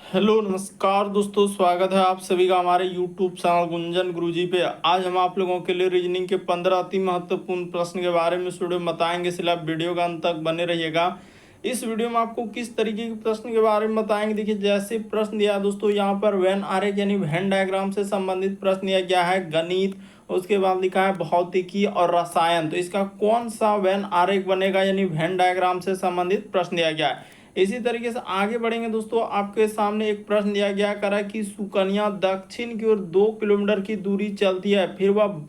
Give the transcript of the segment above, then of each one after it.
Hello नमस्कार दोस्तों, स्वागत है आप सभी का हमारे YouTube चैनल गुंजन गुरुजी पे। आज हम आप लोगों के लिए रीजनिंग के 15 अति महत्वपूर्ण प्रश्न के बारे में इस वीडियो में बताएंगे, इसलिए आप वीडियो का अंत तक बने रहिएगा। इस वीडियो में आपको किस तरीके के प्रश्न के बारे में बताएंगे, देखिए जैसे प्रश्न दिया है दोस्तों, यहाँ पर वेन आरेख यानी वेन डायग्राम से संबंधित प्रश्न दिया गया है गणित। उसके बाद लिखा है भौतिकी और रसायन, तो इसका कौन सा वेन आरेख बनेगा यानी वेन डायग्राम से संबंधित प्रश्न दिया गया है। इसी तरीके से आगे बढ़ेंगे दोस्तों, आपके सामने एक प्रश्न दिया गया करा कि सुकन्या दक्षिण की ओर 2 किलोमीटर की दूरी चलती है, फिर वह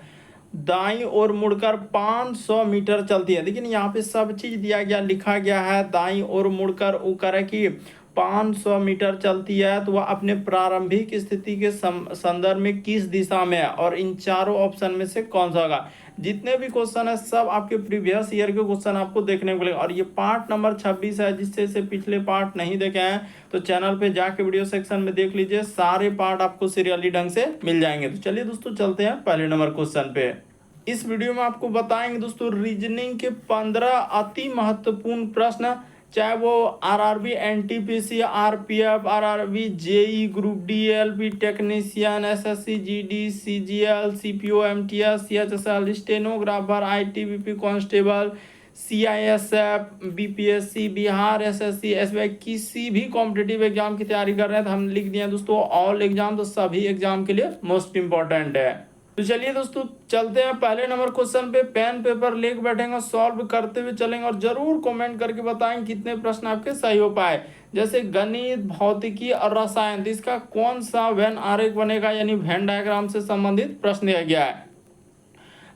दाईं ओर मुड़कर 500 मीटर चलती है। लेकिन यहाँ पे सब चीज दिया गया, लिखा गया है दाईं ओर मुड़कर वो करे कि 500 मीटर चलती है, तो वह अपने प्रारंभिक स्थिति के संदर्भ में किस दिशा में है, और इन चारों ऑप्शन में से कौन सा होगा। जितने भी क्वेश्चन है सब आपके प्रीवियस ईयर के क्वेश्चन आपको देखने को मिलेगा, और ये पार्ट नंबर 26 है। जिससे से पिछले पार्ट नहीं देखे हैं तो चैनल पे जाके वीडियो सेक्शन में देख लीजिए, सारे पार्ट आपको सीरियली ढंग से मिल जाएंगे। तो चलिए दोस्तों चलते हैं पहले नंबर क्वेश्चन पे। इस वीडियो में आपको बताएंगे दोस्तों रीजनिंग के 15 अति महत्वपूर्ण प्रश्न, चाहे वो RRB, NTPC, RPF, RRB, JE, group D, LP technician, SSC, GD, CGL, CPO, MTS, CHSL, stenographer, ITBP constable, CISF, BPSC, Bihar SSC, SBI, किसी भी कॉम्पिटिटिव एग्जाम की तैयारी कर रहे हैं तो हम लिख दिए दोस्तों ऑल एग्जाम, तो सभी एग्जाम के लिए मोस्ट इंपॉर्टेंट है। तो चलिए दोस्तों चलते हैं पहले नंबर क्वेश्चन पे। पेन पेपर लेके बैठेंगे, सॉल्व करते हुए चलेंगे, और जरूर कमेंट करके बताएं कितने प्रश्न आपके सही हो पाए। जैसे गणित, भौतिकी और रसायन, तो इसका कौन सा वेन आरेख बनेगा यानी वेन डायग्राम से संबंधित प्रश्न दिया गया है।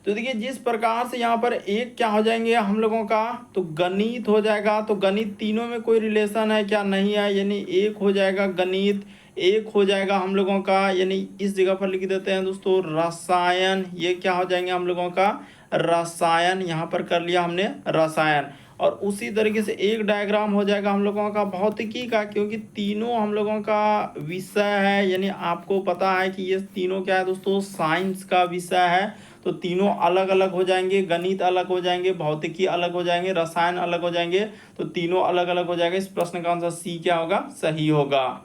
तो देखिए जिस प्रकार से यहाँ पर एक क्या हो जाएंगे हम लोगों का, तो गणित हो जाएगा। तो गणित तीनों में कोई रिलेशन है क्या, नहीं है, यानी एक हो जाएगा गणित। एक हो जाएगा हम लोगों का, यानी इस जगह पर लिख देते हैं दोस्तों रसायन, ये क्या हो जाएंगे हम लोगों का रसायन, यहाँ पर कर लिया हमने रसायन। और उसी तरीके से एक डायग्राम हो जाएगा हम लोगों का भौतिकी का, क्योंकि तीनों हम लोगों का विषय है, यानी आपको पता है कि ये तीनों क्या है दोस्तों साइंस का विषय है। तो तीनों अलग अलग हो जाएंगे, गणित अलग हो जाएंगे, भौतिकी अलग हो जाएंगे, रसायन अलग हो जाएंगे, तो तीनों अलग अलग हो जाएंगे। इस प्रश्न का आंसर सी क्या होगा, सही होगा।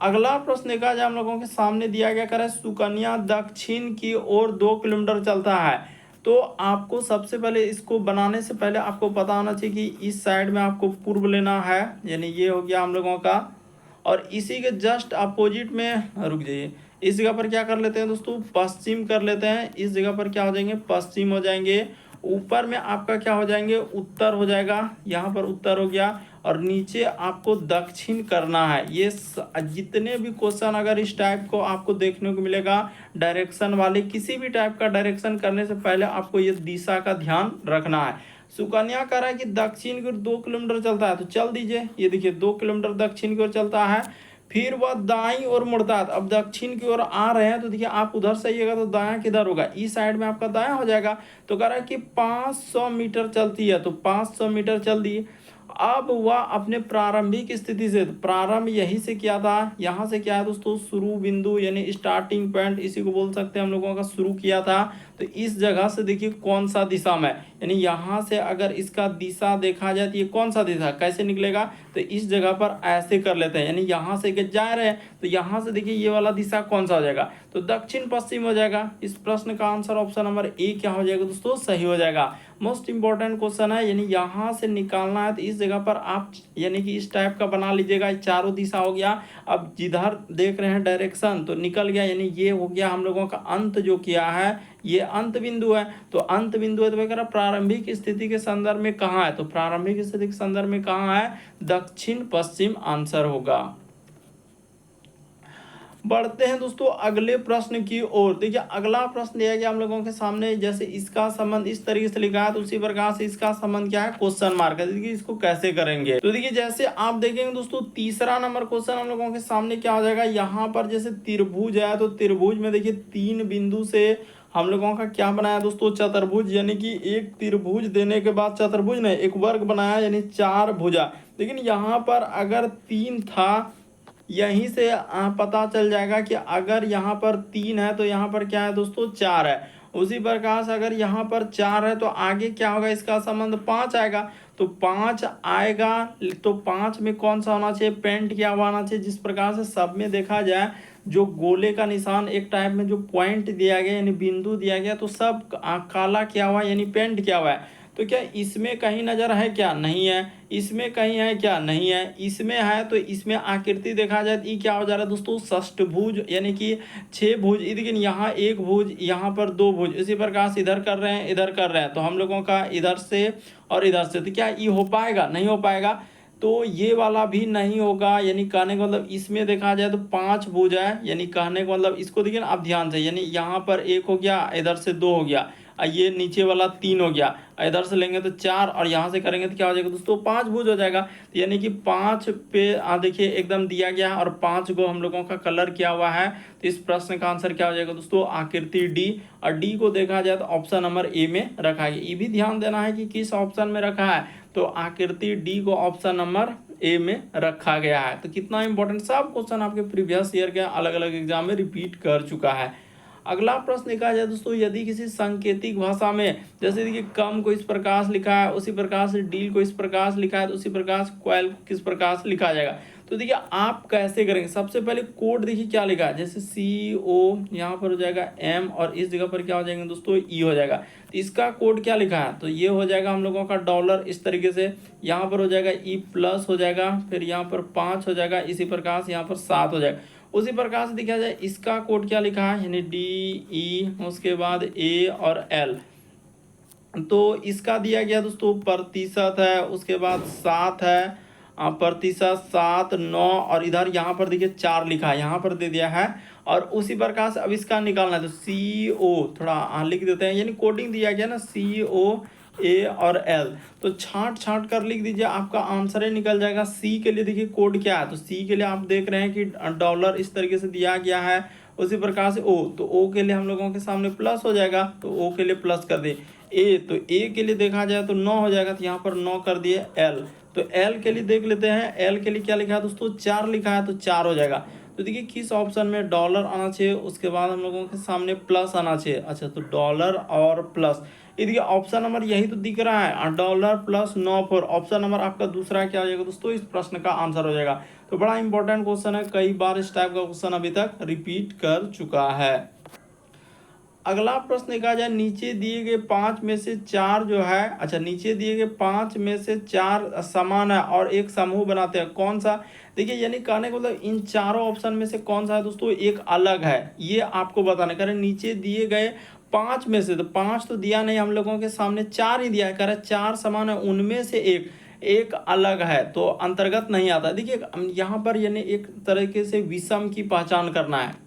अगला प्रश्न देखा जाए हम लोगों के सामने दिया गया करे सुकन्या दक्षिण की ओर 2 किलोमीटर चलता है। तो आपको सबसे पहले इसको बनाने से पहले आपको पता होना चाहिए कि इस साइड में आपको पूर्व लेना है, यानी ये हो गया हम लोगों का, और इसी के जस्ट अपोजिट में रुक जाइए, इस जगह पर क्या कर लेते हैं दोस्तों पश्चिम कर लेते हैं। इस जगह पर क्या हो जाएंगे पश्चिम हो जाएंगे। ऊपर में आपका क्या हो जाएंगे उत्तर हो जाएगा, यहाँ पर उत्तर हो गया, और नीचे आपको दक्षिण करना है। ये जितने भी क्वेश्चन अगर इस टाइप को आपको देखने को मिलेगा डायरेक्शन वाले, किसी भी टाइप का डायरेक्शन करने से पहले आपको ये दिशा का ध्यान रखना है। सुकन्या कह रहा है कि दक्षिण की ओर 2 किलोमीटर चलता है, तो चल दीजिए। ये देखिए 2 किलोमीटर दक्षिण की ओर चलता है, फिर वह दाईं ओर मुड़ता है। अब दक्षिण की ओर आ रहे हैं तो देखिए आप उधर से आइएगा तो दायां किधर होगा, इस साइड में आपका दायां हो जाएगा। तो कह रहा है कि 500 मीटर चलती है, तो 500 मीटर चल दी। अब वह अपने प्रारंभिक स्थिति से, तो प्रारंभ यही से किया था, यहाँ से क्या है दोस्तों शुरू बिंदु यानी स्टार्टिंग पॉइंट, इसी को बोल सकते हैं हम लोगों का, शुरू किया था। तो इस जगह से देखिए कौन सा दिशा में, यानी यहाँ से अगर इसका दिशा देखा जाए तो ये कौन सा दिशा कैसे निकलेगा, तो इस जगह पर ऐसे कर लेते हैं, यानी यहाँ से जा रहे हैं तो यहाँ से देखिए ये वाला दिशा कौन सा हो जाएगा, तो दक्षिण पश्चिम हो जाएगा। इस प्रश्न का आंसर ऑप्शन नंबर ए क्या हो जाएगा दोस्तों, सही हो जाएगा। मोस्ट इंपॉर्टेंट क्वेश्चन है, यानी यहाँ से निकालना है तो इस जगह पर आप यानी कि इस टाइप का बना लीजिएगा, चारों दिशा हो गया। अब जिधर देख रहे हैं डायरेक्शन तो निकल गया, यानी ये हो गया हम लोगों का अंत जो किया है, ये अंत बिंदु है। तो अंत बिंदु है तो वगैरह प्रारंभिक स्थिति के संदर्भ में कहाँ है, तो प्रारंभिक स्थिति के संदर्भ में कहाँ है, दक्षिण पश्चिम आंसर होगा। बढ़ते हैं दोस्तों अगले प्रश्न की ओर। देखिए अगला प्रश्न दिया गया हम लोगों के सामने, जैसे इसका संबंध इस तरीके से लिखा है तो उसी प्रकार से इसका संबंध क्या है, क्वेश्चन मार्क है। देखिए इसको कैसे करेंगे, तो देखिए जैसे आप देखेंगे दोस्तों तीसरा नंबर क्वेश्चन हम लोगों के सामने क्या हो जाएगा, यहाँ पर जैसे त्रिभुज है तो त्रिभुज में देखिए 3 बिंदु से हम लोगों का क्या बनाया दोस्तों चतुर्भुज, यानी कि एक त्रिभुज देने के बाद चतुर्भुज ने एक वर्ग बनाया यानी 4 भुजा। लेकिन यहाँ पर अगर 3 था, यहीं से पता चल जाएगा कि अगर यहाँ पर 3 है तो यहाँ पर क्या है दोस्तों 4 है, उसी प्रकार से अगर यहाँ पर 4 है तो आगे क्या होगा, इसका संबंध 5 आएगा। तो 5 आएगा तो 5 में कौन सा होना चाहिए, पेंट किया हुआ आना चाहिए। जिस प्रकार से सब में देखा जाए जो गोले का निशान एक टाइप में जो पॉइंट दिया गया यानी बिंदु दिया गया तो सब काला किया हुआ यानी पेंट किया हुआ है। तो क्या इसमें कहीं नजर है क्या, नहीं है। इसमें कहीं है क्या, नहीं है। इसमें है तो इसमें आकृति देखा जाए तो ये क्या हो जा रहा है दोस्तों, षष्ठभुज यानी कि 6 भुज। लेकिन यहाँ 1 भुज, यहाँ पर 2 भुज, इसी प्रकार से इधर कर रहे हैं इधर कर रहे हैं, तो हम लोगों का इधर से और इधर से, तो क्या ये हो पाएगा, नहीं हो पाएगा। तो ये वाला भी नहीं होगा। यानी कहने का मतलब इसमें देखा जाए तो 5 भुज है, यानी कहने का मतलब इसको देखिए ना आप ध्यान से, यानी यहाँ पर 1 हो गया, इधर से 2 हो गया, ये नीचे वाला 3 हो गया, इधर से लेंगे तो 4 और यहाँ से करेंगे तो क्या हो जाएगा दोस्तों, 5 भुज हो जाएगा। तो यानी कि 5 पे देखिए एकदम दिया गया है और 5 को हम लोगों का कलर किया हुआ है। तो इस प्रश्न का आंसर क्या हो जाएगा दोस्तों, आकृति डी। और डी को देखा जाए तो ऑप्शन नंबर ए में रखा है। ये भी ध्यान देना है कि किस ऑप्शन में रखा है, तो आकृति डी को ऑप्शन नंबर ए में रखा गया है। तो कितना इंपॉर्टेंट, सब क्वेश्चन आपके प्रीवियस ईयर के अलग अलग एग्जाम में रिपीट कर चुका है। अगला प्रश्न देखा जाए दोस्तों, यदि किसी सांकेतिक भाषा में जैसे देखिए कम को इस प्रकार से लिखा है, उसी प्रकार से डील को इस प्रकार से लिखा है, तो उसी प्रकार से क्वाइल को किस प्रकार से लिखा जाएगा। तो देखिए आप कैसे करेंगे, सबसे पहले कोड देखिए क्या लिखा है, जैसे CO यहाँ पर हो जाएगा M और इस जगह पर क्या हो जाएगा दोस्तों, E हो जाएगा। तो इसका कोड क्या लिखा है, तो ये हो जाएगा हम लोगों का डॉलर, इस तरीके से यहाँ पर हो जाएगा E प्लस हो जाएगा, फिर यहाँ पर 5 हो जाएगा, इसी प्रकार से यहाँ पर 7 हो जाएगा। उसी प्रकार से देखा जाए इसका कोड क्या लिखा है, यानी DE, उसके बाद A और L। तो इसका दिया गया दोस्तों प्रतिशत है, उसके बाद 7 है, प्रतिशत 7, 9 और इधर यहाँ पर देखिए 4 लिखा है, यहाँ पर दे दिया है। और उसी प्रकार से अब इसका निकालना है, तो CO थोड़ा लिख देते हैं, यानी कोडिंग दिया गया ना CO A और L, तो छांट छांट कर लिख दीजिए, आपका आंसर ही निकल जाएगा। C के लिए देखिए कोड क्या है, तो C के लिए आप देख रहे हैं कि डॉलर इस तरीके से दिया गया है। उसी प्रकार से O, तो O के लिए हम लोगों के सामने प्लस हो जाएगा, तो O के लिए प्लस कर दिए। A, तो A के लिए देखा जाए तो 9 हो जाएगा, तो यहाँ पर 9 कर दिए। L, तो L के लिए देख लेते हैं, L के लिए क्या लिखा है दोस्तों, 4 लिखा है, तो 4 हो जाएगा। तो देखिए किस ऑप्शन में डॉलर आना चाहिए, उसके बाद हम लोगों के सामने प्लस आना चाहिए। अच्छा, तो डॉलर और प्लस, ये देखिए ऑप्शन नंबर यही तो दिख रहा है, डॉलर प्लस 9 4, ऑप्शन नंबर आपका दूसरा क्या हो जाएगा दोस्तों, इस प्रश्न का आंसर हो जाएगा। तो बड़ा इंपॉर्टेंट क्वेश्चन है, कई बार इस टाइप का क्वेश्चन अभी तक रिपीट कर चुका है। अगला प्रश्न देखा जाए, नीचे दिए गए 5 में से 4 जो है, अच्छा नीचे दिए गए 5 में से 4 समान है और एक समूह बनाते हैं, कौन सा। देखिए यानी कहने का मतलब इन चारों ऑप्शन में से कौन सा है दोस्तों, एक अलग है, ये आपको बताना। कह रहे नीचे दिए गए 5 में से, तो 5 तो दिया नहीं हम लोगों के सामने, 4 ही दिया है। कह रहे 4 समान है, उनमें से एक अलग है, तो अंतर्गत नहीं आता। देखिए यहाँ पर यानी एक तरीके से विषम की पहचान करना है।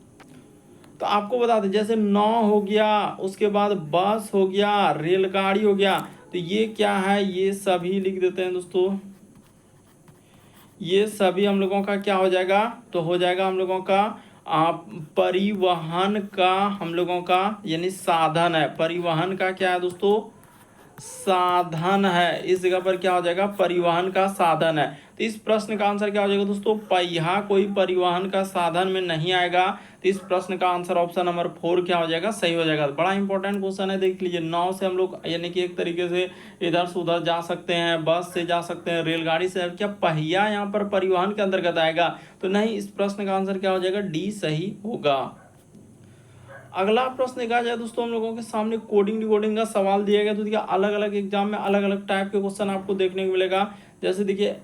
तो आपको बता दें जैसे 9 हो गया, उसके बाद बस हो गया, रेलगाड़ी हो गया, तो ये क्या है, ये सभी लिख देते हैं दोस्तों। ये सभी हम लोगों का क्या हो जाएगा, तो हो जाएगा हम लोगों का परिवहन का, हम लोगों का यानी साधन है। परिवहन का क्या है दोस्तों, साधन है। इस जगह पर क्या हो जाएगा, परिवहन का साधन है। तो इस प्रश्न का आंसर क्या हो जाएगा दोस्तों, पहिया कोई परिवहन का साधन में नहीं आएगा। तो इस प्रश्न का आंसर ऑप्शन नंबर 4 क्या हो जाएगा, सही हो जाएगा। बड़ा इंपॉर्टेंट क्वेश्चन है, देख लीजिए। 9 से हम लोग यानी कि एक तरीके से इधर से उधर जा सकते हैं, बस से जा सकते हैं, रेलगाड़ी से, क्या पहिया यहाँ पर परिवहन के अंतर्गत आएगा, तो नहीं। इस प्रश्न का आंसर क्या हो जाएगा, डी सही होगा। अगला प्रश्न देखा जाए दोस्तों, हम लोगों के सामने कोडिंग डिकोडिंग का सवाल दिया गया। तो देखिए अलग अलग एग्जाम में अलग अलग टाइप के क्वेश्चन आपको देखने को मिलेगा। जैसे देखिए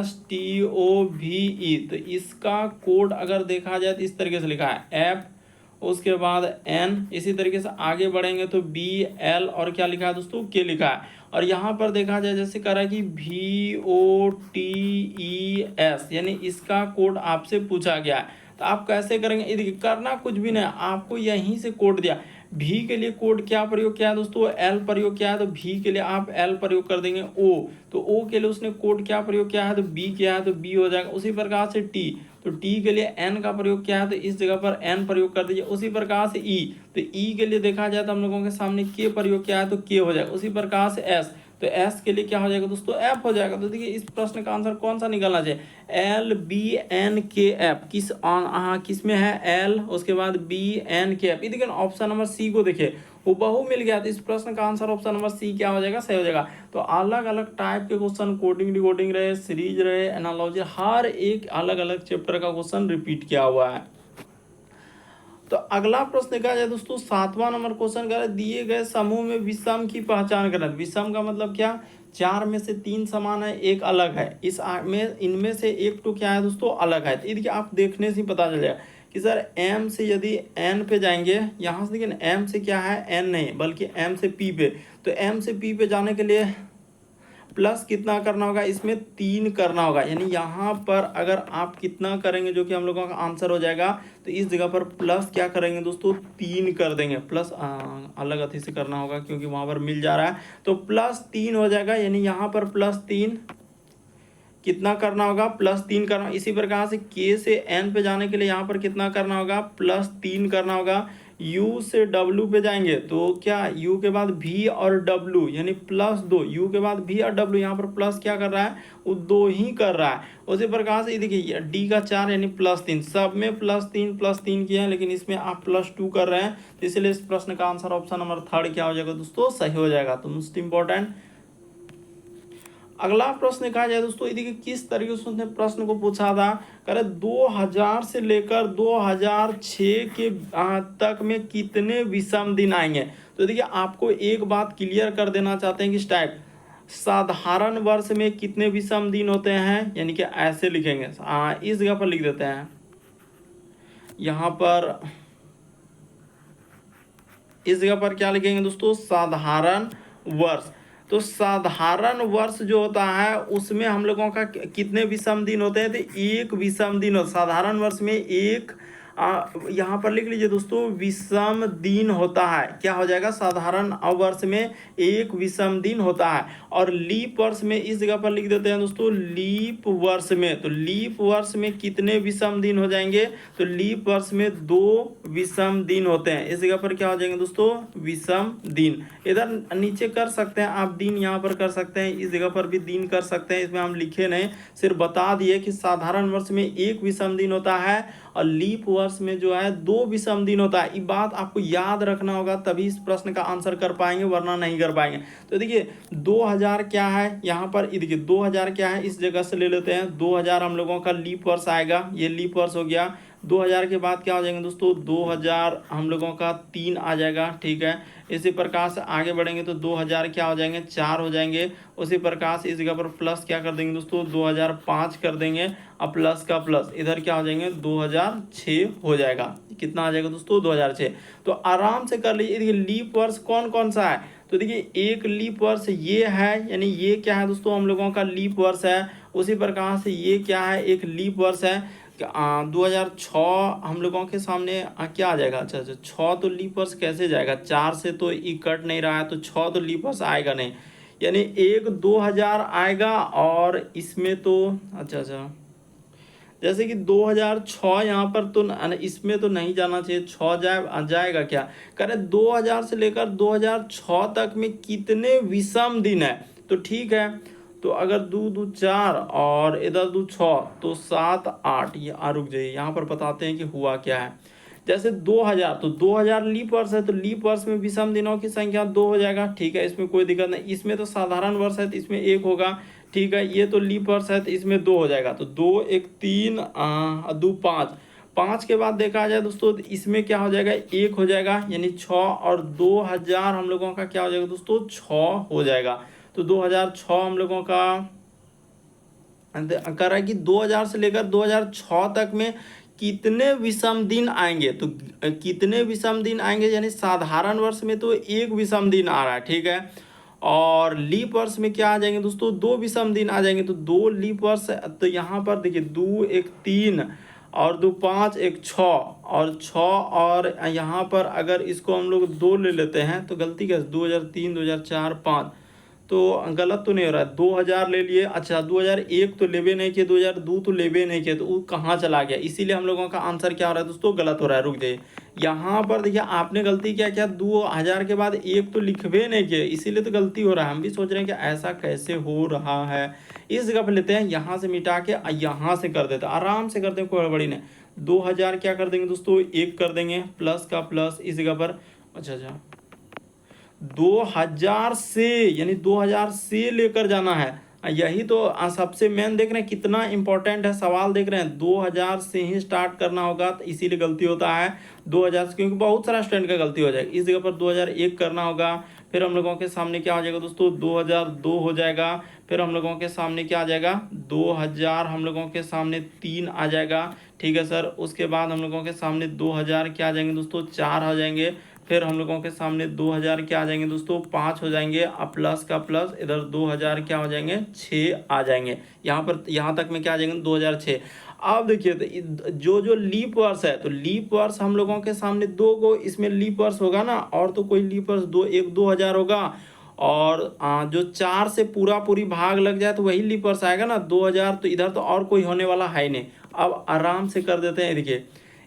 STOVE, तो इसका कोड अगर देखा जाए तो इस तरीके से लिखा है F, उसके बाद N, इसी तरीके से आगे बढ़ेंगे तो BL और क्या लिखा है दोस्तों, K लिखा है। और यहाँ पर देखा जाए जैसे कह रहा है कि VOTES, यानी इसका कोड आपसे पूछा गया है। तो आप कैसे करेंगे, ये देखिए करना कुछ भी नहीं, आपको यहीं से कोड दिया। भी के लिए कोड क्या प्रयोग किया है दोस्तों, एल प्रयोग किया है, तो भी के लिए आप एल प्रयोग कर देंगे। ओ, तो ओ के लिए उसने कोड क्या प्रयोग किया है, तो बी किया है, तो बी हो जाएगा। उसी प्रकार से टी, तो टी के लिए एन का प्रयोग किया है, तो इस जगह पर एन प्रयोग कर दीजिए। उसी प्रकार से ई, तो ई के लिए देखा जाए तो हम लोगों के सामने के प्रयोग किया है, तो के हो जाएगा। उसी प्रकार से एस, तो एस के लिए क्या हो जाएगा दोस्तों, एफ हो जाएगा। तो देखिए इस प्रश्न का आंसर कौन सा निकलना चाहिए, LBNKF। किस में है, एल उसके बाद BNKF। ये देखिए ऑप्शन नंबर सी को देखिए हुबहू मिल गया। तो इस प्रश्न का आंसर ऑप्शन नंबर सी क्या हो जाएगा, सही हो जाएगा। तो अलग अलग टाइप के क्वेश्चन, कोडिंग डिकोडिंग रहे, सीरीज रहे, एनालॉजी, हर एक अलग अलग चैप्टर का क्वेश्चन रिपीट किया हुआ है। तो अगला प्रश्न क्या है दोस्तों, 7वां नंबर क्वेश्चन का, दिए गए समूह में विषम की पहचान करें। विषम का मतलब क्या, 4 में से 3 समान है, एक अलग है। में इनमें से एक तो क्या है दोस्तों, अलग है। तो ये देखिए आप देखने से ही पता चल जाएगा कि सर m से यदि n पे जाएंगे, यहाँ से देखिए m से क्या है, n नहीं बल्कि m से p पे। तो m से p पे जाने के लिए प्लस कितना करना होगा, इसमें 3 करना होगा। यानी यहाँ पर अगर आप कितना करेंगे जो कि हम लोगों का आंसर हो जाएगा, तो इस जगह पर प्लस क्या करेंगे दोस्तों, 3 कर देंगे। प्लस अलग अथी से करना होगा क्योंकि वहाँ पर मिल जा रहा है, तो +3 हो जाएगा। यानी यहाँ पर +3 कितना करना होगा, +3 करना। इसी प्रकार से k से n पे जाने के लिए यहाँ पर कितना करना होगा, +3 करना होगा। u से w पे जाएंगे तो क्या, u के बाद v और w यानी +2। u के बाद v और w, यहाँ पर प्लस क्या कर रहा है, वो 2 ही कर रहा है। उसी प्रकार से देखिए d का 4 यानी +3, सब में +3 किया है, लेकिन इसमें आप +2 कर रहे हैं। तो इसलिए इस प्रश्न का आंसर ऑप्शन नंबर 3 क्या हो जाएगा दोस्तों, सही हो जाएगा। तो मोस्ट इंपॉर्टेंट अगला प्रश्न कहा जाए दोस्तों, ये देखिए किस तरीके से उसने प्रश्न को पूछा था। कह रहे 2000 से लेकर 2006 के तक में कितने विषम दिन आएंगे। तो देखिए आपको एक बात क्लियर कर देना चाहते हैं कि इस टाइप साधारण वर्ष में कितने विषम दिन होते हैं, यानी कि ऐसे लिखेंगे। इस जगह पर लिख देते हैं, यहाँ पर इस जगह पर क्या लिखेंगे दोस्तों, साधारण वर्ष। तो साधारण वर्ष जो होता है उसमें हम लोगों का कितने विषम दिन होते हैं, तो एक विषम दिन होता है। साधारण वर्ष में एक यहाँ पर लिख लीजिए दोस्तों, विषम दिन होता है। क्या हो जाएगा, साधारण वर्ष में एक विषम दिन होता है। और लीप वर्ष में इस जगह पर लिख देते हैं दोस्तों, लीप वर्ष में। तो लीप वर्ष में कितने विषम दिन हो जाएंगे, तो लीप वर्ष में 2 विषम दिन होते हैं। इस जगह पर क्या हो जाएंगे दोस्तों, विषम दिन। इधर नीचे कर सकते हैं आप, दिन यहाँ पर कर सकते हैं, इस जगह पर भी दिन कर सकते हैं। इसमें हम लिखे नहीं, सिर्फ बता दिए कि साधारण वर्ष में एक विषम दिन होता है और लीप वर्ष में जो है 2 विषम दिन होता है। ये बात आपको याद रखना होगा, तभी इस प्रश्न का आंसर कर पाएंगे, वरना नहीं कर पाएंगे। तो देखिए 2000 क्या है, यहाँ पर देखिए 2000 क्या है, इस जगह से ले लेते हैं। 2000 हम लोगों का लीप वर्ष आएगा, ये लीप वर्ष हो गया। 2000 के बाद क्या हो जाएंगे दोस्तों, 2000 हम लोगों का 3 आ जाएगा, ठीक है। इसी प्रकार से आगे बढ़ेंगे तो 2000 क्या हो जाएंगे, 4 हो जाएंगे। उसी प्रकार से इस जगह पर प्लस क्या कर देंगे दोस्तों, 2005 कर देंगे। अब प्लस का प्लस इधर क्या हो जाएंगे, 2006 हो जाएगा। कितना आ जाएगा दोस्तों, 2006। तो आराम से कर लीजिए। देखिए लीप वर्ष कौन कौन सा है, तो देखिए एक लीप वर्ष ये है, यानी ये क्या है दोस्तों, हम लोगों का लीप वर्ष है। उसी प्रकार से ये क्या है, एक लीप वर्ष है। 2006 हम लोगों के सामने क्या आ जाएगा, अच्छा 6 तो लीप वर्ष कैसे जाएगा, 4 से तो ये कट नहीं रहा है, तो 6 तो लीप वर्ष आएगा नहीं। यानी एक 2000 आएगा और इसमें तो अच्छा जैसे कि 2006 यहाँ पर तो इसमें तो नहीं जाना चाहिए, 6 जाएगा क्या, करे 2000 से लेकर 2006 तक में कितने विषम दिन है। तो ठीक है, तो अगर 2 2 4 और इधर 2 6 तो 7 8, ये रुक जाइए, यहाँ पर बताते हैं कि हुआ क्या है। जैसे 2000, तो 2000 लीप वर्ष है, तो लीप वर्ष में विषम दिनों की संख्या 2 हो जाएगा, ठीक है, इसमें कोई दिक्कत नहीं। इसमें तो साधारण वर्ष है तो इसमें 1 होगा, ठीक है। ये तो लीप वर्ष है तो इसमें 2 हो जाएगा, तो 2 1 3 2 5। 5 के बाद देखा जाए दोस्तों, तो इसमें क्या हो जाएगा, 1 हो जाएगा, यानी 6। और 2000 हम लोगों का क्या हो जाएगा दोस्तों, 6 हो जाएगा। तो 2006 हम लोगों का कर रहा है कि 2000 से लेकर 2006 तक में कितने विषम दिन आएंगे। तो कितने विषम दिन आएंगे, यानी साधारण वर्ष में तो 1 विषम दिन आ रहा है, ठीक है। और लीप वर्ष में क्या आ जाएंगे दोस्तों, 2 विषम दिन आ जाएंगे। तो 2 लीप वर्ष, तो यहाँ पर देखिए 2 1 3 और 2 5 1 6 और 6, और यहाँ पर अगर इसको हम लोग 2 ले लेते हैं तो गलती कैसे, 2003 2004 5, तो गलत तो नहीं हो रहा है। 2000 ले लिए, अच्छा 2001 तो लेबे नहीं किए, 2002 तो लेबे नहीं किए, तो वो कहाँ चला गया, इसीलिए हम लोगों का आंसर क्या हो रहा है दोस्तों, गलत हो रहा है। रुक जाइए, यहाँ पर देखिए आपने गलती क्या किया, 2000 के बाद एक तो लिखवे नहीं किए, इसीलिए तो गलती हो रहा है। हम भी सोच रहे हैं कि ऐसा कैसे हो रहा है। इस जगह पर लेते हैं, यहाँ से मिटा के यहाँ से कर देते हैं, आराम से करते हैं, कोई हड़बड़ी नहीं। 2000 क्या कर देंगे दोस्तों, एक कर देंगे, प्लस का प्लस इस जगह पर, अच्छा 2000 से, यानी 2000 से लेकर जाना है। यही तो सबसे मेन देख रहे हैं कितना इंपॉर्टेंट है सवाल, देख रहे हैं 2000 से ही स्टार्ट करना होगा, तो इसीलिए गलती होता है 2000 से, क्योंकि बहुत सारा स्टूडेंट का गलती हो जाएगा। इस जगह पर 2001 करना होगा, फिर हम लोगों के सामने क्या हो जाएगा दोस्तों, 2002 हो जाएगा, फिर हम लोगों के सामने क्या आ जाएगा, 2000 हम लोगों के सामने 3 आ जाएगा, ठीक है सर। उसके बाद हम लोगों के सामने 2000 क्या आ जाएंगे दोस्तों, 4 आ जाएंगे, फिर हम लोगों के सामने 2000 क्या आ जाएंगे दोस्तों, 5 हो जाएंगे, अब प्लस का प्लस इधर 2000 क्या हो जाएंगे, 6 आ जाएंगे। यहाँ पर यहाँ तक में क्या आ जाएंगे, 2006। अब देखिए तो जो जो लीप वर्ष है, तो लीप वर्ष हम लोगों के सामने 2 को इसमें लीप वर्ष होगा ना, और तो कोई लीप वर्ष एक 2000 होगा, और जो 4 से पूरा पूरी भाग लग जाए तो वही लीप वर्ष आएगा ना 2000, तो इधर तो और कोई होने वाला है नहीं। अब आराम से कर देते हैं, देखिए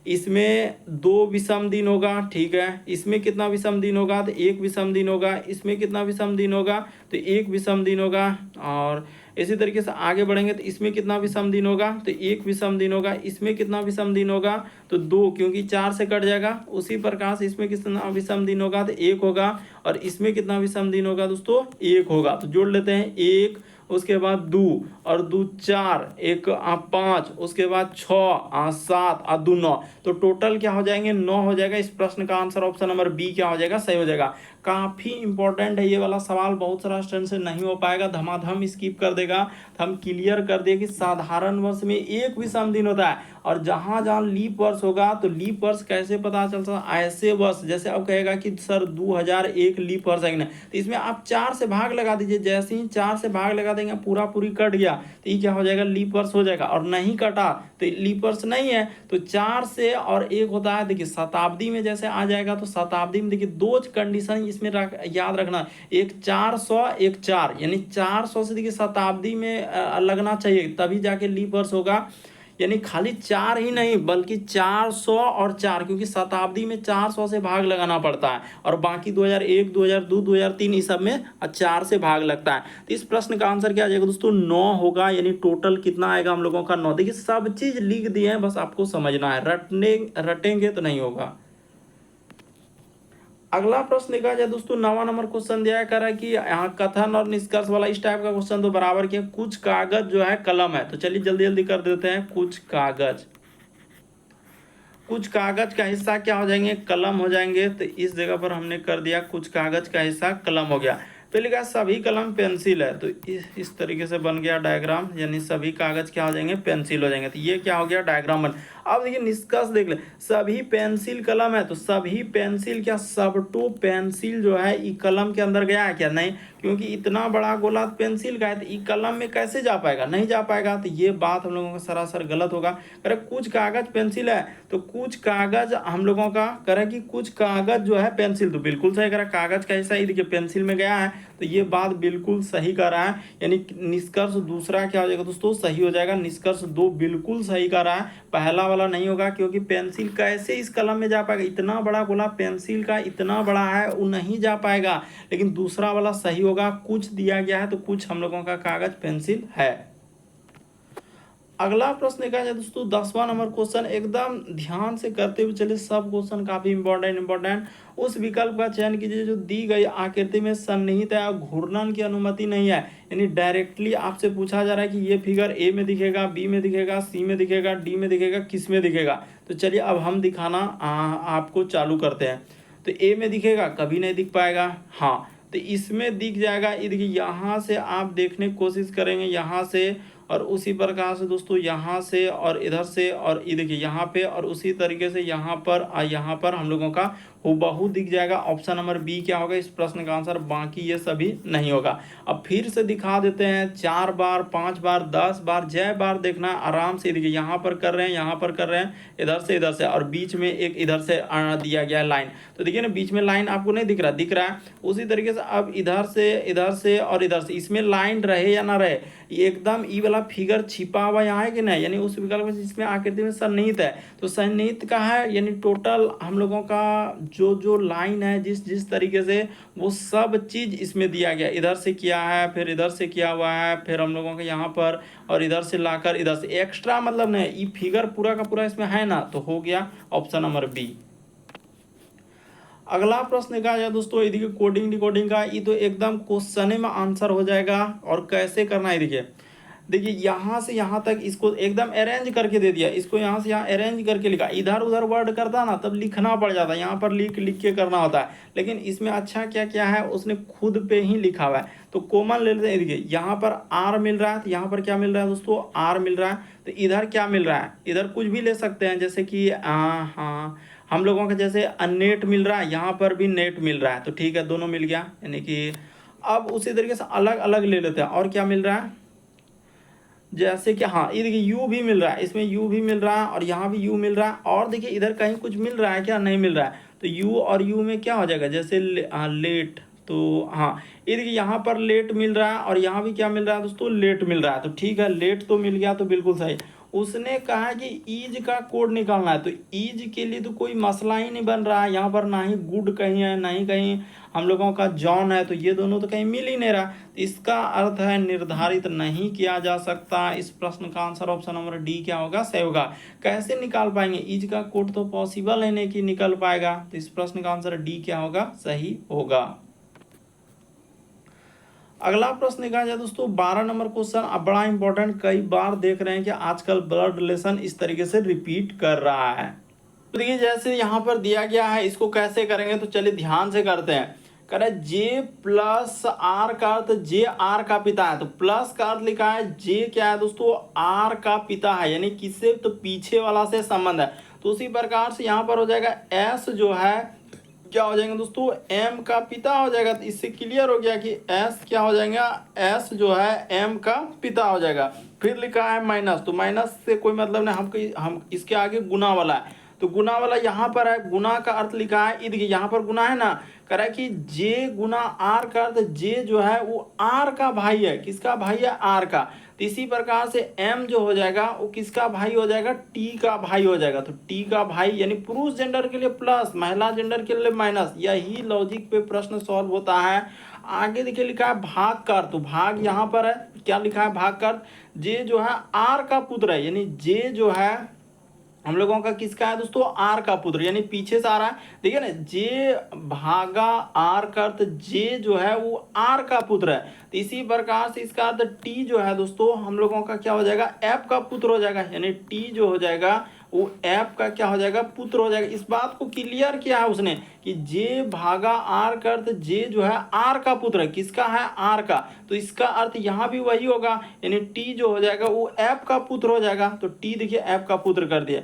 इसमें 2 विषम दिन होगा, ठीक है, इसमें कितना विषम दिन होगा, तो 1 विषम दिन होगा, इसमें कितना विषम दिन होगा, तो 1 विषम दिन होगा, और इसी तरीके से आगे बढ़ेंगे तो इसमें कितना विषम दिन होगा, तो 1 विषम दिन होगा, इसमें कितना विषम दिन होगा, तो 2, क्योंकि 4 से कट जाएगा। उसी प्रकार से इसमें कितना विषम दिन होगा, तो 1 होगा, और इसमें कितना विषम दिन होगा दोस्तों, 1 होगा। तो जोड़ लेते हैं, 1, उसके बाद 2 और 2 4, 1 5, उसके बाद 6 7 और 2 9, तो टोटल क्या हो जाएंगे, 9 हो जाएगा। इस प्रश्न का आंसर ऑप्शन नंबर बी क्या हो जाएगा, सही हो जाएगा। काफ़ी इंपॉर्टेंट है ये वाला सवाल, बहुत सारा स्टूडेंट से नहीं हो पाएगा, धमाधम स्किप कर देगा। तो हम क्लियर कर दिए कि साधारण वर्ष में 1 विषम दिन होता है, और जहाँ जहाँ लीप वर्ष होगा तो लीप वर्ष कैसे पता चलता है, ऐसे वर्ष जैसे अब कहेगा कि सर 2001 लीप वर्ष है कि नहीं, तो इसमें आप 4 से भाग लगा दीजिए, जैसे ही 4 से भाग लगा देंगे पूरा पूरी कट गया तो ये क्या हो जाएगा, लीप वर्ष हो जाएगा, और नहीं कटा तो लीप वर्ष नहीं है। तो 4 से और 1 होता है, देखिए शताब्दी में जैसे आ जाएगा, तो शताब्दी में देखिए 2 कंडीशन इसमें याद रखना, एक 400 एक 4, यानी 400 से देखिए शताब्दी में लगना चाहिए, तभी जाके लीप वर्ष होगा। यानी खाली 4 ही नहीं बल्कि 400 और 4, क्योंकि शताब्दी में 400 से भाग लगाना पड़ता है, और बाकी 2001 2002 2003 इस सब में 4 से भाग लगता है। तो इस प्रश्न का आंसर क्या आ जाएगा दोस्तों, 9 होगा। यानी टोटल कितना आएगा हम लोगों का, 9। देखिए सब चीज लिख दिए हैं, बस आपको समझना है, रटेंगे तो नहीं होगा। अगला प्रश्न देखा जाए दोस्तों, 9वां नंबर क्वेश्चन दिया है कि यहाँ कथन और निष्कर्ष वाला इस टाइप का क्वेश्चन तो बराबर किया, कुछ कागज जो है कलम है। तो चलिए जल्दी जल्दी कर देते हैं, कुछ कागज का हिस्सा क्या हो जाएंगे, कलम हो जाएंगे। तो इस जगह पर हमने कर दिया कुछ कागज का हिस्सा कलम हो गया। पहले कहा सभी कलम पेंसिल है, तो इस तरीके से बन गया डायग्राम, यानी सभी कागज क्या हो जाएंगे, पेंसिल हो जाएंगे। तो ये क्या हो गया, डायग्राम बन। अब देखिए निष्कर्ष देख ले, सभी पेंसिल कलम है, तो सभी पेंसिल क्या, सब टू पेंसिल जो है ई कलम के अंदर गया है क्या, नहीं, क्योंकि इतना बड़ा गोला पेंसिल का है, तो ई कलम में कैसे जा पाएगा, नहीं जा पाएगा। तो ये बात हम लोगों का सरासर गलत होगा। करे कुछ कागज पेंसिल है, तो कुछ कागज हम लोगों का करे कि कुछ कागज जो है पेंसिल, तो बिल्कुल सही करा, कागज का हिस्सा ही देखिए पेंसिल में गया है, तो ये बात बिल्कुल सही कर रहा है। यानी निष्कर्ष दूसरा क्या हो जाएगा दोस्तों, सही हो जाएगा। निष्कर्ष 2 बिल्कुल सही कर रहा है, पहला वाला नहीं होगा, क्योंकि पेंसिल कैसे इस कलम में जा पाएगा, इतना बड़ा गोला पेंसिल का इतना बड़ा है, वो नहीं जा पाएगा। लेकिन दूसरा वाला सही होगा, कुछ दिया गया है तो कुछ हम लोगों का कागज पेंसिल है। अगला प्रश्न देखा जाए दोस्तों, 10वां नंबर क्वेश्चन, एकदम ध्यान से करते हुए चलिए, सब क्वेश्चन काफी इंपॉर्टेंट। उस विकल्प का चयन कीजिए जो दी गई आकृति में सन्निहित है और घूर्णन की अनुमति नहीं है। यानी डायरेक्टली आपसे पूछा जा रहा है कि ये फिगर ए में दिखेगा, बी में दिखेगा, सी में दिखेगा, डी में दिखेगा, किस में दिखेगा। तो चलिए अब हम दिखाना आपको चालू करते हैं। तो ए में दिखेगा, कभी नहीं दिख पाएगा, हाँ, तो इसमें दिख जाएगा। ये देखिए यहाँ से आप देखने की कोशिश करेंगे, यहाँ से, और उसी प्रकार से दोस्तों यहाँ से और इधर से, और ये देखिए यहाँ पे, और उसी तरीके से यहाँ पर हम लोगों का हूबहू दिख जाएगा। ऑप्शन नंबर बी क्या होगा इस प्रश्न का आंसर, बाकी ये सभी नहीं होगा। अब फिर से दिखा देते हैं, 4 बार 5 बार 10 बार जय बार देखना है आराम से। देखिए यहाँ पर कर रहे हैं, यहाँ पर कर रहे हैं, इधर से और बीच में एक इधर से दिया गया है लाइन। तो देखिए ना बीच में लाइन आपको नहीं दिख रहा, दिख रहा है। उसी तरीके से अब इधर से और इधर से, इसमें लाइन रहे या ना रहे, एकदम ई वाला फिगर छिपा हुआ यहाँ है कि नहीं, यानी उस विकल्प में जिसमें आकृति में सन्निहित है। तो सन्निहित का है यानी टोटल हम लोगों का जो जो लाइन है जिस तरीके से, वो सब चीज इसमें दिया गया। इधर से किया है, फिर इधर से किया हुआ है, फिर हम लोगों के यहाँ पर, और इधर से लाकर इधर से, एक्स्ट्रा मतलब नहीं, ये फिगर पूरा का पूरा इसमें है ना, तो हो गया ऑप्शन नंबर बी। अगला प्रश्न का है दोस्तों, ये देखिए कोडिंग डिकोडिंग का, ये तो एकदम क्वेश्चन में आंसर हो जाएगा। और कैसे करना है देखिए यहाँ से यहाँ तक इसको एकदम अरेंज करके दे दिया, इसको यहाँ से यहाँ अरेंज करके लिखा। इधर उधर वर्ड करता ना तब लिखना पड़ जाता, यहाँ पर लिख लिख के करना होता है। लेकिन इसमें अच्छा क्या क्या है, उसने खुद पे ही लिखा हुआ है। तो कॉमन ले लेते हैं, देखिए यहाँ पर आर मिल रहा है, तो यहाँ पर क्या मिल रहा है दोस्तों, आर मिल रहा है। तो इधर क्या मिल रहा है, इधर कुछ भी ले सकते हैं, जैसे कि हाँ हम लोगों का जैसे नेट मिल रहा है, यहाँ पर भी नेट मिल रहा है। तो ठीक है, दोनों मिल गया, यानी कि अब उसी तरीके से अलग अलग ले लेते हैं। और क्या मिल रहा है, जैसे कि हाँ ये देखिए यू भी मिल रहा है, इसमें यू भी मिल रहा है, और यहाँ भी यू मिल रहा है। और देखिए इधर कहीं कुछ मिल रहा है क्या, नहीं मिल रहा है। तो यू और यू में क्या हो जाएगा, जैसे लेट, तो हाँ ये देखिए यहाँ पर लेट मिल रहा है, और यहाँ भी क्या मिल रहा है दोस्तों, लेट मिल रहा है। तो ठीक है, लेट तो मिल गया, तो बिल्कुल सही। उसने कहा कि ईज का कोड निकालना है, तो ईज के लिए तो कोई मसला ही नहीं बन रहा है। यहाँ पर ना ही गुड कहीं है, ना ही कहीं हम लोगों का जॉन है, तो ये दोनों तो कहीं मिल ही नहीं रहा। तो इसका अर्थ है निर्धारित नहीं किया जा सकता। इस प्रश्न का आंसर ऑप्शन नंबर डी क्या होगा, सही होगा। कैसे निकाल पाएंगे, ईज का कोड तो पॉसिबल है नहीं कि निकल पाएगा। तो इस प्रश्न का आंसर डी क्या होगा, सही होगा। अगला प्रश्न कहा जाए दोस्तों, 12 नंबर क्वेश्चन। अब बड़ा इंपॉर्टेंट, कई बार देख रहे हैं कि आजकल ब्लड रिलेशन इस तरीके से रिपीट कर रहा है। तो देखिए जैसे यहाँ पर दिया गया है, इसको कैसे करेंगे, तो चलिए ध्यान से करते हैं। करे जे प्लस आर का अर्थ, जे आर का पिता है। तो प्लस का अर्थ लिखा है, जे क्या है दोस्तों, आर का पिता है, यानी किससे, तो पीछे वाला से संबंध है। तो उसी प्रकार से यहाँ पर हो जाएगा एस जो है क्या हो जाएगा दोस्तों, एम का पिता हो जाएगा। तो इससे क्लियर हो गया कि एस क्या हो जाएगा, एस जो है एम का पिता हो जाएगा। फिर लिखा है माइनस, तो माइनस से कोई मतलब नहीं, हम इसके आगे गुना वाला है। तो गुना वाला यहाँ पर है, गुना का अर्थ लिखा है, ये देखिए यहाँ पर गुना है ना, कह रहा है कि जे गुना आर का अर्थ, जे जो है वो आर का भाई है। किसका भाई है, आर का। तो इसी प्रकार से एम जो हो जाएगा वो किसका भाई हो जाएगा, टी का भाई हो जाएगा। तो टी का भाई यानी पुरुष जेंडर के लिए प्लस, महिला जेंडर के लिए माइनस। यही लॉजिक पे प्रश्न सॉल्व होता है। आगे देखिए लिखा है भाग का अर्थ, तो भाग यहाँ पर है, क्या लिखा है, भाग का अर्थ, जे जो है आर का पुत्र है, यानी जे जो है हम लोगों का किसका है दोस्तों, आर का पुत्र, यानी पीछे से आ रहा है। देखिए ना, जे भागा आर का अर्थ, जे जो है वो आर का पुत्र है। तो इसी प्रकार से इसका अर्थ टी जो है दोस्तों हम लोगों का क्या हो जाएगा, एफ का पुत्र हो जाएगा। यानी टी जो हो जाएगा वो एफ का क्या हो जाएगा, पुत्र हो जाएगा। इस बात को क्लियर किया है उसने कि जे भागा आर का अर्थ, जे जो है आर का पुत्र है। किसका है, आर का। तो इसका अर्थ यहाँ भी वही होगा, यानी टी जो हो जाएगा वो एफ का पुत्र हो जाएगा। तो टी देखिए एफ का पुत्र कर दिया।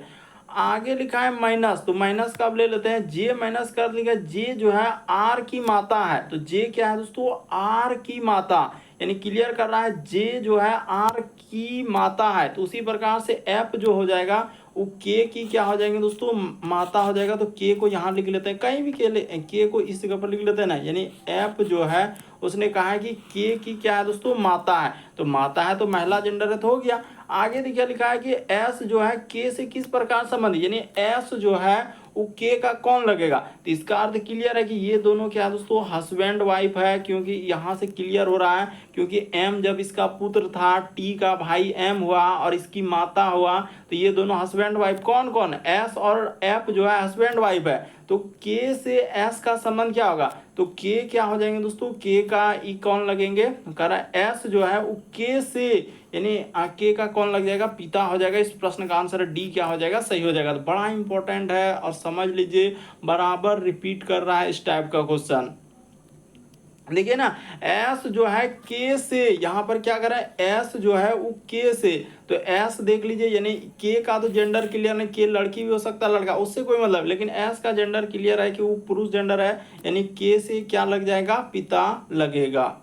आगे लिखा है माइनस, तो माइनस का अब ले लेते हैं, जे माइनस कर लिखा, जे जो है आर की माता है। तो जे क्या है दोस्तों, आर की माता, यानी क्लियर कर रहा है जे जो है आर की माता है। तो उसी प्रकार से एफ जो हो जाएगा वो के की क्या हो जाएंगे दोस्तों, माता हो जाएगा। तो के को यहाँ लिख लेते हैं, कहीं भी के को इस जगह पर लिख लेते हैं ना, यानी एफ जो है उसने कहा है कि के की क्या है दोस्तों, माता है। तो माता है तो महिला जेंडर है, तो हो गया। आगे देखिए लिखा है कि एस जो है के से किस प्रकार संबंध, यानी एस जो है वो के का कौन लगेगा। तो इसका अर्थ क्लियर है कि ये दोनों क्या है दोस्तों, हस्बैंड वाइफ है, क्योंकि यहाँ से क्लियर हो रहा है, क्योंकि एम जब इसका पुत्र था, टी का भाई एम हुआ और इसकी माता हुआ, तो ये दोनों हस्बैंड वाइफ। कौन कौन, एस और एफ जो है हस्बैंड वाइफ है। तो के से एस का संबंध क्या होगा, तो के क्या हो जाएंगे दोस्तों, के का ई कौन लगेंगे, कह रहा है एस जो है वो के से, यानी के का कौन लग जाएगा, पिता हो जाएगा। इस प्रश्न का आंसर डी क्या हो जाएगा, सही हो जाएगा। तो बड़ा इंपॉर्टेंट है और समझ लीजिए बराबर रिपीट कर रहा है इस टाइप का क्वेश्चन। देखिए ना, एस जो है के से, यहाँ पर क्या कर रहा है, एस जो है वो के से, तो एस देख लीजिए, यानी के का तो जेंडर क्लियर नहीं, के लड़की भी हो सकता है लड़का, उससे कोई मतलब, लेकिन एस का जेंडर क्लियर है कि वो पुरुष जेंडर है, यानी के से क्या लग जाएगा, पिता लगेगा।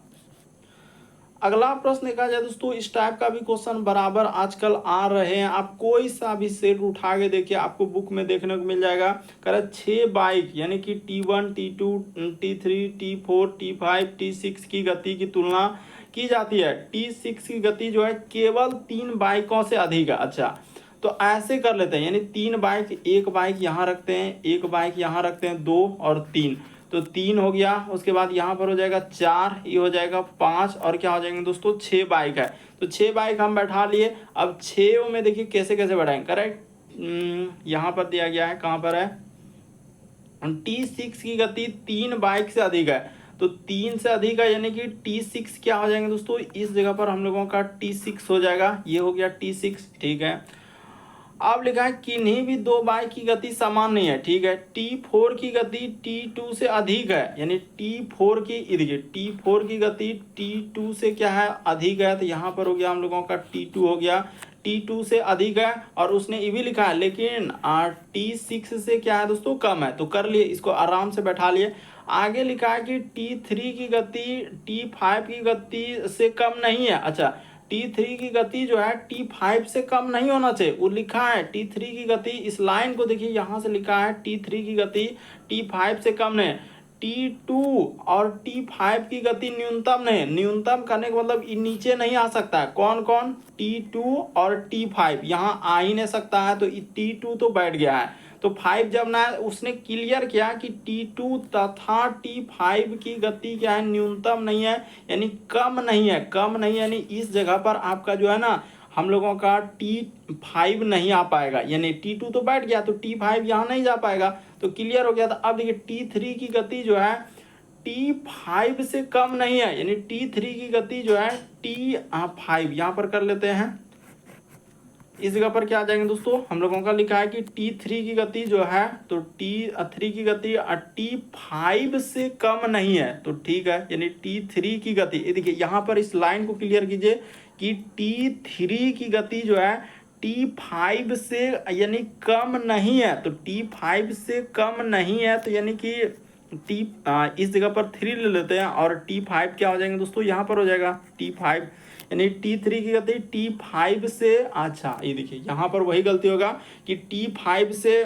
अगला प्रश्न देखा जाए दोस्तों, इस टाइप का भी क्वेश्चन बराबर आजकल आ रहे हैं, आप कोई सा भी सेट उठा के देखिए, आपको बुक में देखने को मिल जाएगा। कह रहा 6 बाइक यानी कि T1 T2 T3 T4 T5 T6 की गति की तुलना की जाती है। T6 की गति जो है केवल 3 बाइकों से अधिक है। अच्छा, तो ऐसे कर लेते हैं, यानी 3 बाइक, एक बाइक यहाँ रखते हैं, एक बाइक यहाँ रखते हैं, 2 और 3, तो 3 हो गया। उसके बाद यहाँ पर हो जाएगा 4, ये हो जाएगा 5, और क्या हो जाएंगे दोस्तों, 6 बाइक है। तो 6 बाइक हम बैठा लिए। अब 6 में देखिए कैसे कैसे बढ़ाएंगे, करेक्ट, यहाँ पर दिया गया है, कहाँ पर है, T6 की गति 3 बाइक से अधिक है, तो 3 से अधिक है, यानी कि T6 क्या हो जाएंगे दोस्तों, इस जगह पर हम लोगों का T6 हो जाएगा, ये हो गया T6, ठीक है। अब लिखा है किन्हीं भी 2 बाइक की गति समान नहीं है, ठीक है। T4 की गति T2 से अधिक है, यानी T4 की, देखिए T4 की गति T2 से क्या है, अधिक है, तो यहाँ पर हो गया हम लोगों का T2 हो गया, T2 से अधिक है, और उसने ये भी लिखा है, लेकिन T6 से क्या है दोस्तों, कम है, तो कर लिए, इसको आराम से बैठा लिए। आगे लिखा है कि T3 की गति T5 की गति से कम नहीं है। अच्छा, T3 की गति जो है T5 से कम नहीं होना चाहिए, वो लिखा है T3 की गति, इस लाइन को देखिए, यहाँ से लिखा है T3 की गति T5 से कम नहीं, T2 और T5 की गति न्यूनतम नहीं, न्यूनतम करने का मतलब नीचे नहीं आ सकता है, कौन कौन, T2 और T5 यहाँ आ ही नहीं सकता है, तो T2 तो बैठ गया है, तो 5 जब ना, उसने क्लियर किया कि T2 तथा T5 की गति क्या है, न्यूनतम नहीं है, यानी कम नहीं है, कम नहीं है, यानी इस जगह पर आपका जो है ना, हम लोगों का T5 नहीं आ पाएगा, यानी T2 तो बैठ गया, तो T5 यहाँ नहीं जा पाएगा, तो क्लियर हो गया था। अब देखिए T3 की गति जो है T5 से कम नहीं है, यानी T3 की गति जो है T5 यहाँ पर कर लेते हैं, इस जगह पर क्या आ जाएंगे दोस्तों, हम लोगों का लिखा है कि T3 की गति जो है, तो T3 की गति T5 से कम नहीं है, तो ठीक है, यानी T3 की गति, ये देखिए यहाँ पर इस लाइन को क्लियर कीजिए कि T3 की गति जो है T5 से यानी कम नहीं है, तो T5 से कम नहीं है, तो यानी कि इस जगह पर 3 ले लेते हैं, और T5 क्या हो जाएंगे दोस्तों, यहाँ पर हो जाएगा T5, यानी T3 की गति T5 से, अच्छा ये देखिए यहाँ पर वही गलती होगा कि T5 से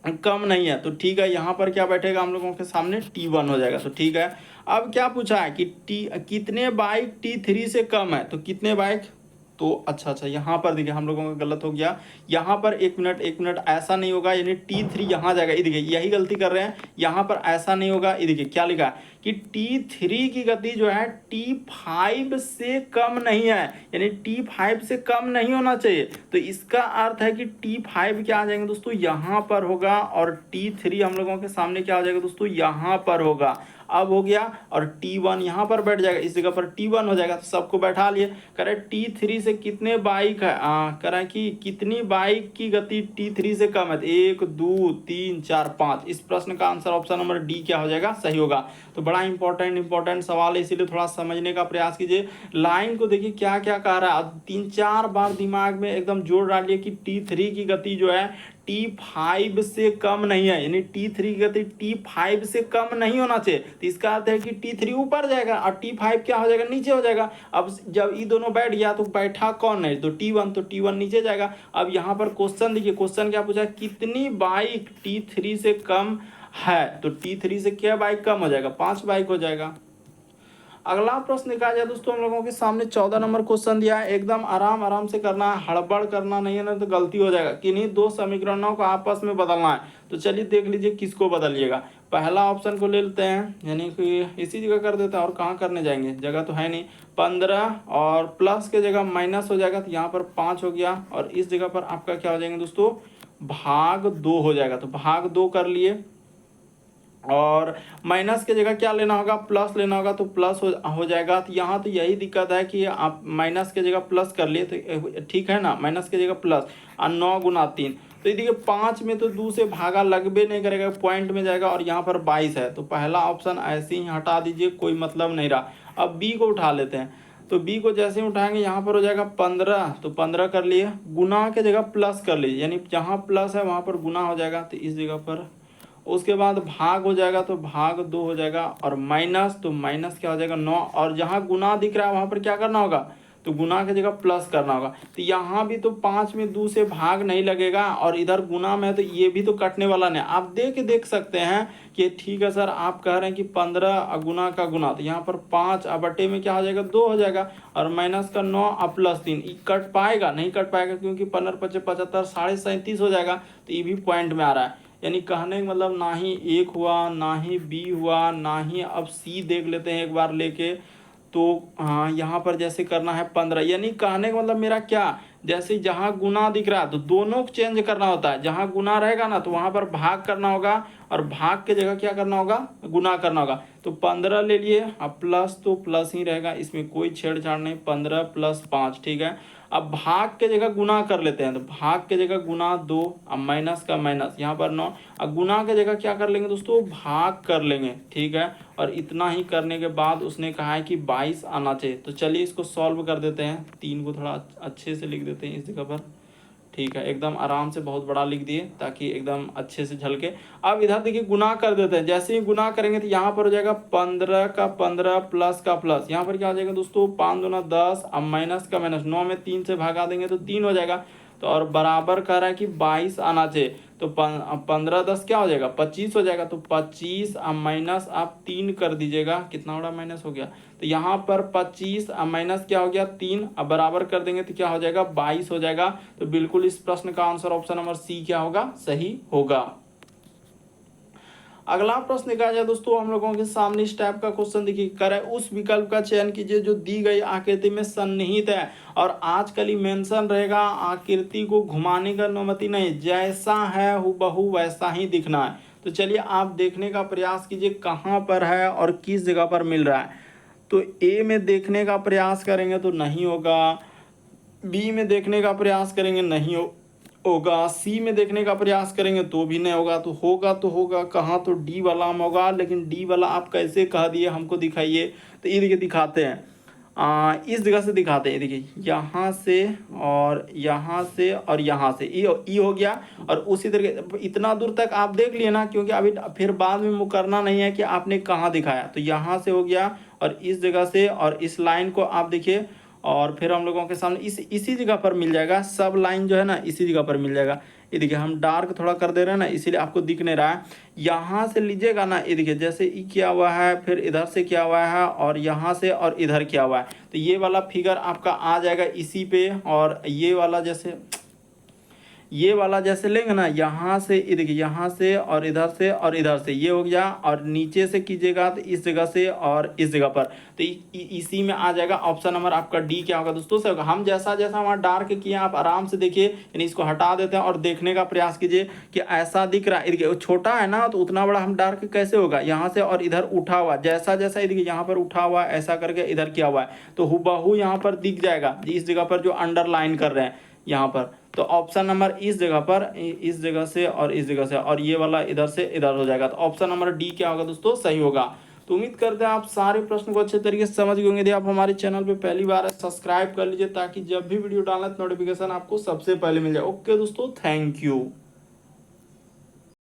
कम नहीं है, तो ठीक है, यहाँ पर क्या बैठेगा हम लोगों के सामने, T1 हो जाएगा, तो ठीक है। अब क्या पूछा है कि कितने बाइक T3 से कम है, तो कितने बाइक, तो अच्छा यहाँ पर देखिए हम लोगों का गलत हो गया, यहाँ पर एक मिनट ऐसा नहीं होगा, यानी T3 यहाँ जाएगा, ये देखिए यही गलती कर रहे हैं, यहाँ पर ऐसा नहीं होगा, ये देखिए क्या लिखा है कि T3 की गति जो है T5 से कम नहीं है, यानी T5 से कम नहीं होना चाहिए, तो इसका अर्थ है कि T5 क्या आ जाएंगे दोस्तों, यहाँ पर होगा, और T3 हम लोगों के सामने क्या हो जाएगा दोस्तों, यहाँ पर होगा। अब हो गया, और T1 यहाँ पर बैठ जाएगा, इस जगह पर T1 हो जाएगा, तो सबको बैठा लिए। करें T3 से कितने बाइक है, करें कि कितनी बाइक की गति T3 से कम है, 1 2 3 4 5, इस प्रश्न का आंसर ऑप्शन नंबर डी क्या हो जाएगा, सही होगा। तो बड़ा इंपॉर्टेंट सवाल है, इसीलिए थोड़ा समझने का प्रयास कीजिए। लाइन को देखिए क्या क्या कह रहा है, 3-4 बार दिमाग में एकदम जोड़ डालिए कि T3 की गति जो है T5 से कम नहीं है, यानी T3 की गति T5 से कम नहीं होना चाहिए, तो इसका अर्थ है कि T3 ऊपर जाएगा और T5 क्या हो जाएगा, नीचे हो जाएगा। अब जब ये दोनों बैठ गया तो बैठा कौन है, तो T1, तो T1 नीचे जाएगा। अब यहाँ पर क्वेश्चन देखिए, क्वेश्चन क्या पूछा, कितनी बाइक T3 से कम है, तो T3 से क्या बाइक कम हो जाएगा, 5 बाइक हो जाएगा। अगला प्रश्न देखा जाए दोस्तों, हम लोगों के सामने 14 नंबर क्वेश्चन दिया है, एकदम आराम से करना है, हड़बड़ करना नहीं है ना तो गलती हो जाएगा। किन्हीं 2 समीकरणों को आपस में बदलना है, तो चलिए देख लीजिए किसको बदलिएगा। पहला ऑप्शन को ले लेते हैं, यानी कि इसी जगह कर देते हैं, और कहाँ करने जाएंगे, जगह तो है नहीं। 15 और प्लस के जगह माइनस हो जाएगा, तो यहाँ पर 5 हो गया, और इस जगह पर आपका क्या हो जाएंगे दोस्तों, भाग 2 हो जाएगा, तो भाग 2 कर लिए। और माइनस की जगह क्या लेना होगा, प्लस लेना होगा, तो प्लस हो जाएगा। तो यहाँ तो यही दिक्कत है कि आप माइनस की जगह प्लस कर लिए तो ठीक है ना, माइनस की जगह प्लस, और 9 गुना 3, तो ये देखिए 5 में तो 2 से भागा लगबे नहीं करेगा, पॉइंट में जाएगा, और यहाँ पर 22 है, तो पहला ऑप्शन ऐसे ही हटा दीजिए, कोई मतलब नहीं रहा। अब बी को उठा लेते हैं, तो बी को जैसे ही उठाएंगे यहाँ पर हो जाएगा 15, तो 15 कर लिए, गुना के जगह प्लस कर लीजिए, यानी जहाँ प्लस है वहाँ पर गुना हो जाएगा, तो इस जगह पर। उसके बाद भाग हो जाएगा, तो भाग 2 हो जाएगा, और माइनस, तो माइनस क्या हो जाएगा 9, और जहाँ गुना दिख रहा है वहाँ पर क्या करना होगा, तो गुना की जगह प्लस करना होगा। तो यहाँ भी तो 5 में 2 से भाग नहीं लगेगा, और इधर गुना में है तो ये भी तो कटने वाला नहीं। आप देख सकते हैं कि ठीक है सर, आप कह रहे हैं कि 15 गुना का गुना, तो यहाँ पर 5 बटे में क्या हो जाएगा 2 हो जाएगा, और माइनस का 9 प्लस 3, कट पाएगा नहीं, कट पाएगा, क्योंकि 15 × 5 = 75, 37 हो जाएगा, तो ये भी पॉइंट में आ रहा है। यानी कहने का मतलब ना ही एक हुआ, ना ही बी हुआ, ना ही, अब सी देख लेते हैं एक बार लेके, तो हाँ यहाँ पर जैसे करना है 15, यानी कहने का मतलब मेरा क्या, जैसे जहाँ गुना दिख रहा है तो दोनों को चेंज करना होता है, जहाँ गुना रहेगा ना तो वहाँ पर भाग करना होगा, और भाग के जगह क्या करना होगा, गुना करना होगा। तो 15 ले लिए, अब प्लस तो प्लस ही रहेगा, इसमें कोई छेड़छाड़ नहीं, 15 + 5, ठीक है। अब भाग के जगह गुना कर लेते हैं, तो भाग के जगह गुना 2, अब माइनस का माइनस, यहाँ पर 9, अब गुना के जगह क्या कर लेंगे दोस्तों, भाग कर लेंगे, ठीक है। और इतना ही करने के बाद उसने कहा है कि 22 आना चाहिए, तो चलिए इसको सॉल्व कर देते हैं, 3 को थोड़ा अच्छे से लिख देते हैं इस जगह पर, ठीक है, एकदम आराम से बहुत बड़ा लिख दिए ताकि एकदम अच्छे से झलके। अब इधर देखिए गुना कर देते हैं, जैसे ही गुना करेंगे तो यहाँ पर हो जाएगा 15 का 15 प्लस का प्लस, यहाँ पर क्या हो जाएगा दोस्तों 5 दूना 10, अब माइनस का माइनस, 9 में 3 से भागा देंगे तो 3 हो जाएगा, तो और बराबर कह रहा है कि 22 आना चाहिए, तो 15 10 क्या हो जाएगा 25 हो जाएगा, तो 25 अब माइनस आप 3 कर दीजिएगा, कितना बड़ा माइनस हो गया, तो यहाँ पर 25 अब माइनस क्या हो गया 3, अब बराबर कर देंगे तो क्या हो जाएगा 22 हो जाएगा। तो बिल्कुल इस प्रश्न का आंसर ऑप्शन नंबर सी क्या होगा, सही होगा। अगला प्रश्न देखा जाए दोस्तों, हम लोगों के सामने इस टाइप का क्वेश्चन देखिए, करे उस विकल्प का चयन कीजिए जो दी गई आकृति में सन्निहित है, और आजकल ही मेंशन रहेगा आकृति को घुमाने का अनुमति नहीं, जैसा है हूबहू वैसा ही दिखना है। तो चलिए आप देखने का प्रयास कीजिए कहाँ पर है और किस जगह पर मिल रहा है। तो ए में देखने का प्रयास करेंगे तो नहीं होगा, बी में देखने का प्रयास करेंगे नहीं होगा, सी में देखने का प्रयास करेंगे तो भी नहीं होगा, तो होगा कहाँ, तो डी वाला में होगा। लेकिन डी वाला आप कैसे कह दिए, हमको दिखाइए। तो ये देखिए दिखाते हैं, इस जगह से दिखाते हैं, देखिए यहाँ से और यहाँ से और यहाँ से, ई हो गया। और उसी तरीके इतना दूर तक आप देख लिए ना, क्योंकि अभी फिर बाद में मुकरना नहीं है कि आपने कहाँ दिखाया। तो यहाँ से हो गया, और इस जगह से, और इस लाइन को आप देखिए, और फिर हम लोगों के सामने इसी जगह पर मिल जाएगा, सब लाइन जो है ना इसी जगह पर मिल जाएगा। ये देखिए हम डार्क थोड़ा कर दे रहे हैं ना, इसीलिए आपको दिख नहीं रहा है। यहाँ से लीजिएगा ना, ये देखिए जैसे ई किया हुआ है, फिर इधर से किया हुआ है, और यहाँ से और इधर किया हुआ है, तो ये वाला फिगर आपका आ जाएगा इसी पे। और ये वाला जैसे लेंगे ना, यहाँ से ये देखिए, यहाँ से और इधर से ये हो गया, और नीचे से कीजिएगा तो इस जगह से और इस जगह पर, तो इसी में आ जाएगा। ऑप्शन नंबर आपका डी क्या होगा दोस्तों, से होगा। हम जैसा वहाँ डार्क किए आप आराम से देखिए, यानी इसको हटा देते हैं और देखने का प्रयास कीजिए कि ऐसा दिख रहा है। देखिए छोटा है ना, तो उतना बड़ा हम डार्क कैसे होगा, यहाँ से और इधर उठा हुआ, जैसा देखिए यहाँ पर उठा हुआ है, ऐसा करके इधर किया हुआ है, तो हुबहू यहाँ पर दिख जाएगा इस जगह पर जो अंडरलाइन कर रहे हैं यहाँ पर। तो ऑप्शन नंबर इस जगह पर, इस जगह से और इस जगह से, और ये वाला इधर से इधर हो जाएगा। तो ऑप्शन नंबर डी क्या होगा दोस्तों, सही होगा। तो उम्मीद करते हैं आप सारे प्रश्न को अच्छे तरीके से समझ गए होंगे। यदि आप हमारे चैनल पे पहली बार है, सब्सक्राइब कर लीजिए ताकि जब भी वीडियो डालें तो नोटिफिकेशन आपको सबसे पहले मिल जाए। ओके दोस्तों, थैंक यू।